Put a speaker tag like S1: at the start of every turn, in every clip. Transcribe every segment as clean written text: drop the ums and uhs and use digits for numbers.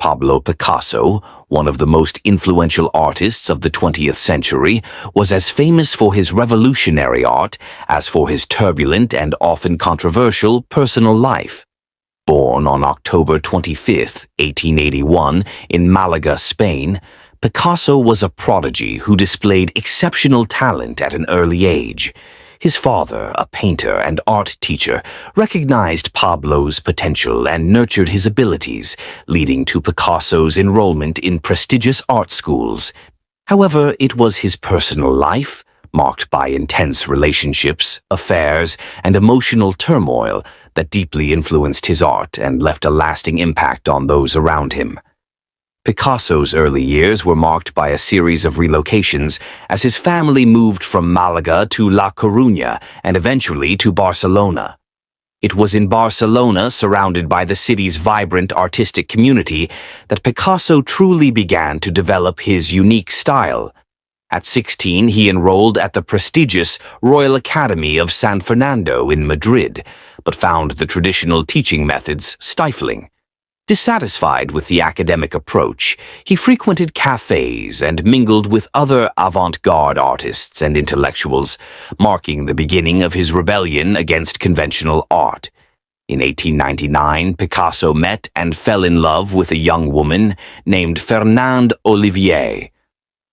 S1: Pablo Picasso, one of the most influential artists of the 20th century, was as famous for his revolutionary art as for his turbulent and often controversial personal life. Born on October 25, 1881, in Malaga, Spain, Picasso was a prodigy who displayed exceptional talent at an early age. His father, a painter and art teacher, recognized Pablo's potential and nurtured his abilities, leading to Picasso's enrollment in prestigious art schools. However, it was his personal life, marked by intense relationships, affairs, and emotional turmoil, that deeply influenced his art and left a lasting impact on those around him. Picasso's early years were marked by a series of relocations as his family moved from Malaga to La Coruña and eventually to Barcelona. It was in Barcelona, surrounded by the city's vibrant artistic community, that Picasso truly began to develop his unique style. At 16, he enrolled at the prestigious Royal Academy of San Fernando in Madrid, but found the traditional teaching methods stifling. Dissatisfied with the academic approach, he frequented cafes and mingled with other avant-garde artists and intellectuals, marking the beginning of his rebellion against conventional art. In 1899, Picasso met and fell in love with a young woman named Fernande Olivier.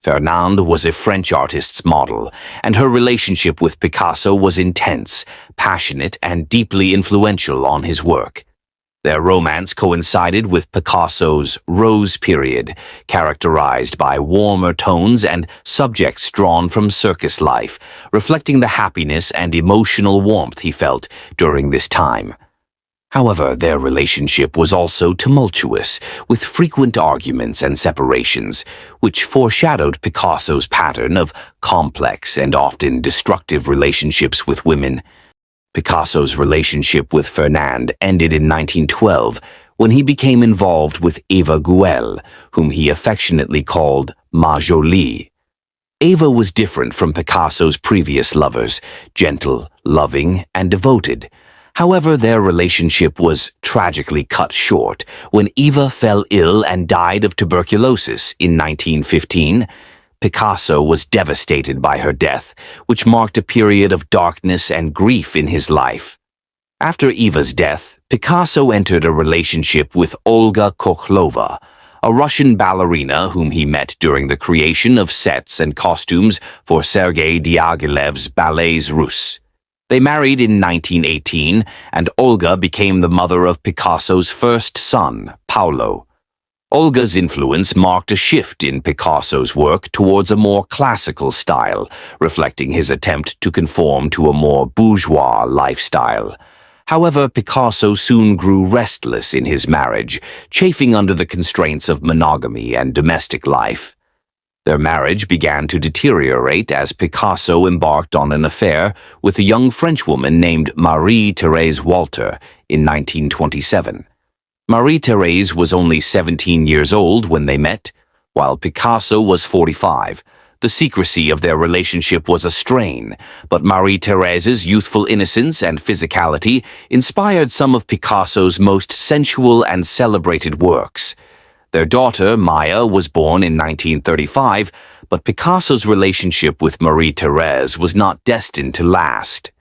S1: Fernande was a French artist's model, and her relationship with Picasso was intense, passionate, and deeply influential on his work. Their romance coincided with Picasso's Rose period, characterized by warmer tones and subjects drawn from circus life, reflecting the happiness and emotional warmth he felt during this time. However, their relationship was also tumultuous, with frequent arguments and separations, which foreshadowed Picasso's pattern of complex and often destructive relationships with women. Picasso's relationship with Fernande ended in 1912 when he became involved with Eva Guel, whom he affectionately called Ma Jolie. Eva was different from Picasso's previous lovers, gentle, loving, and devoted. However, their relationship was tragically cut short when Eva fell ill and died of tuberculosis in 1915. Picasso was devastated by her death, which marked a period of darkness and grief in his life. After Eva's death, Picasso entered a relationship with Olga Khokhlova, a Russian ballerina whom he met during the creation of sets and costumes for Sergei Diaghilev's ballets Russes. They married in 1918, and Olga became the mother of Picasso's first son, Paolo. Olga's influence marked a shift in Picasso's work towards a more classical style, reflecting his attempt to conform to a more bourgeois lifestyle. However, Picasso soon grew restless in his marriage, chafing under the constraints of monogamy and domestic life. Their marriage began to deteriorate as Picasso embarked on an affair with a young Frenchwoman named Marie-Thérèse Walter in 1927. Marie-Thérèse was only 17 years old when they met, while Picasso was 45. The secrecy of their relationship was a strain, but Marie-Thérèse's youthful innocence and physicality inspired some of Picasso's most sensual and celebrated works. Their daughter, Maya, was born in 1935, but Picasso's relationship with Marie-Thérèse was not destined to last.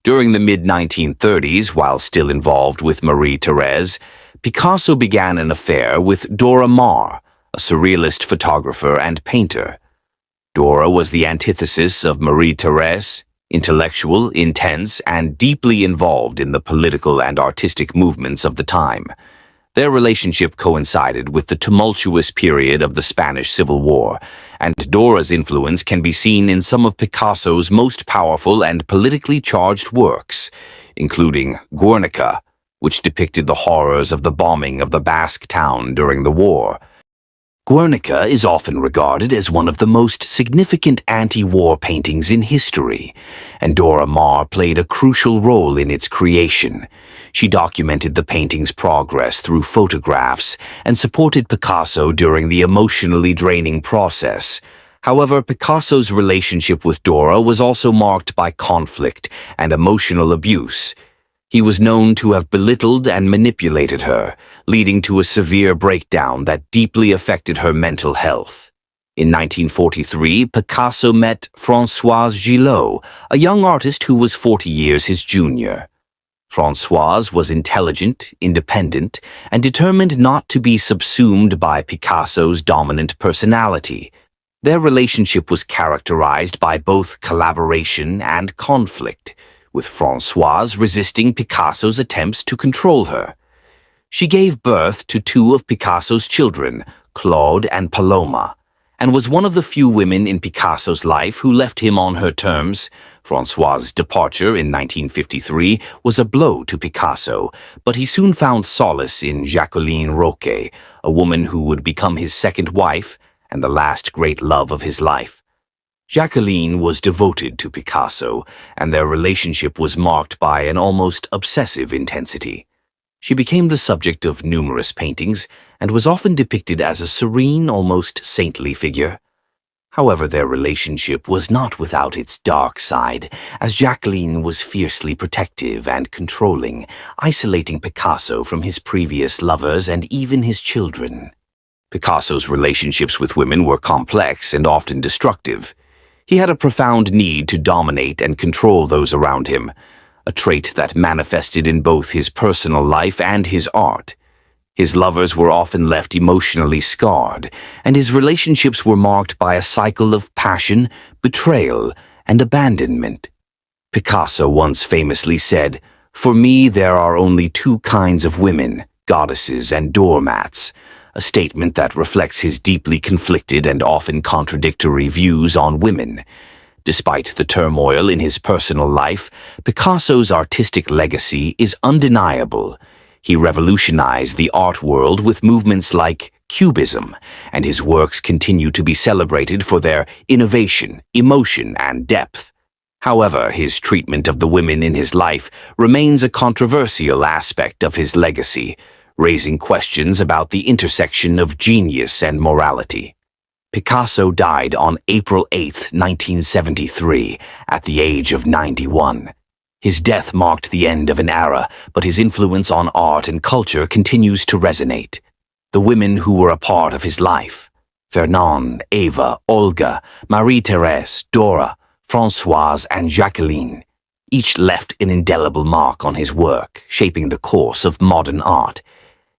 S1: During the mid-1930s, while still involved with Marie-Thérèse, Picasso began an affair with Dora Maar, a surrealist photographer and painter. Dora was the antithesis of Marie-Thérèse, intellectual, intense, and deeply involved in the political and artistic movements of the time. Their relationship coincided with the tumultuous period of the Spanish Civil War, and Dora's influence can be seen in some of Picasso's most powerful and politically charged works, including Guernica, which depicted the horrors of the bombing of the Basque town during the war. Guernica is often regarded as one of the most significant anti-war paintings in history, and Dora Maar played a crucial role in its creation. She documented the painting's progress through photographs and supported Picasso during the emotionally draining process. However, Picasso's relationship with Dora was also marked by conflict and emotional abuse. He was known to have belittled and manipulated her, leading to a severe breakdown that deeply affected her mental health. In 1943, Picasso met Françoise Gilot, a young artist who was 40 years his junior. Françoise was intelligent, independent, and determined not to be subsumed by Picasso's dominant personality. Their relationship was characterized by both collaboration and conflict, with Françoise resisting Picasso's attempts to control her. She gave birth to two of Picasso's children, Claude and Paloma, and was one of the few women in Picasso's life who left him on her terms. Françoise's departure in 1953 was a blow to Picasso, but he soon found solace in Jacqueline Roque, a woman who would become his second wife and the last great love of his life. Jacqueline was devoted to Picasso, and their relationship was marked by an almost obsessive intensity. She became the subject of numerous paintings and was often depicted as a serene, almost saintly figure. However, their relationship was not without its dark side, as Jacqueline was fiercely protective and controlling, isolating Picasso from his previous lovers and even his children. Picasso's relationships with women were complex and often destructive. He had a profound need to dominate and control those around him, a trait that manifested in both his personal life and his art. His lovers were often left emotionally scarred, and his relationships were marked by a cycle of passion, betrayal, and abandonment. Picasso once famously said, "For me, there are only two kinds of women, goddesses and doormats," a statement that reflects his deeply conflicted and often contradictory views on women. Despite the turmoil in his personal life, Picasso's artistic legacy is undeniable. He revolutionized the art world with movements like Cubism, and his works continue to be celebrated for their innovation, emotion, and depth. However, his treatment of the women in his life remains a controversial aspect of his legacy, raising questions about the intersection of genius and morality. Picasso died on April 8, 1973, at the age of 91. His death marked the end of an era, but his influence on art and culture continues to resonate. The women who were a part of his life, Fernande, Eva, Olga, Marie-Thérèse, Dora, Françoise, and Jacqueline, each left an indelible mark on his work, shaping the course of modern art.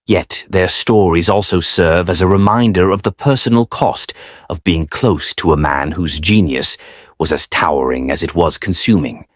S1: Yet their stories also serve as a reminder of the personal cost of being close to a man whose genius was as towering as it was consuming.